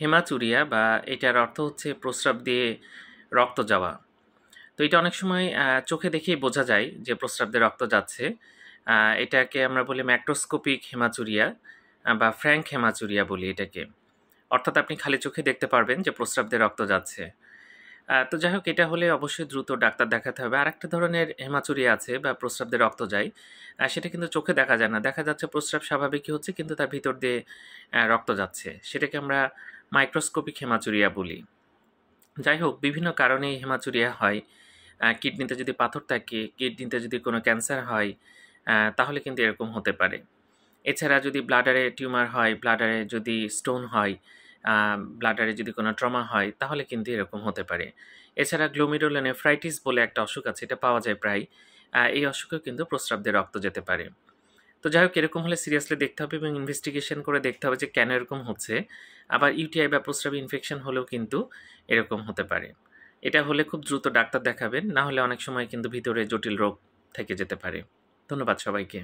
Hematuria বা এটার অর্থ হচ্ছে প্রস্রাব দিয়ে রক্ত যাওয়া। তো এটা অনেক সময় চোখে দেখেই বোঝা যায় যে প্রস্রাব দিয়ে রক্ত যাচ্ছে। এটাকে আমরা বলি ম্যাক্রোস্কোপিক হেমাচুরিয়া বা ফ্র্যাঙ্ক হেমাচুরিয়া বলি এটাকে। অর্থাৎ আপনি খালি চোখে দেখতে পারবেন যে প্রস্রাব দিয়ে রক্ত যাচ্ছে। তো যাই হোক, এটা হলে অবশ্যই দ্রুত ডাক্তার দেখাতে হবে। আরেকটা ধরনের হেমাচুরিয়া আছে বা প্রস্রাব দিয়ে রক্ত যায়। সেটা কিন্তু চোখে দেখা যায় না। দেখা যাচ্ছে প্রস্রাব স্বাভাবিকই হচ্ছে কিন্তু তার ভিতর দিয়ে রক্ত যাচ্ছে। সেটাকে আমরা মাইক্রোস্কোপিক হেমাচুরিয়া বলি। যাই হোক, বিভিন্ন কারণে এই হেমাচুরিয়া হয়। কিডনিতে যদি পাথর থাকে, কিডনিতে যদি কোনো ক্যান্সার হয়, তাহলে কিন্তু এরকম হতে পারে। এছাড়া যদি ব্লাডারে টিউমার হয়, ব্লাডারে যদি স্টোন হয়, ব্লাডারে যদি কোনো ট্রমা হয়, তাহলে কিন্তু এরকম হতে পারে। এছাড়া গ্লোমেরুলোনেফ্রাইটিস বলে একটা অসুখ আছে, এটা পাওয়া যায় প্রায়। এই অসুখেও কিন্তু প্রস্রাব দিয়ে রক্ত যেতে পারে। তো যাই হোক, এরকম হলে সিরিয়াসলি দেখতে হবে এবং ইনভেস্টিগেশন করে দেখতে হবে যে কেন এরকম হচ্ছে। আবার ইউটিআই বা প্রস্রাবে ইনফেকশন হলেও কিন্তু এরকম হতে পারে। এটা হলে খুব দ্রুত ডাক্তার দেখাবেন, না হলে অনেক সময় কিন্তু ভিতরে জটিল রোগ থেকে যেতে পারে। ধন্যবাদ সবাইকে।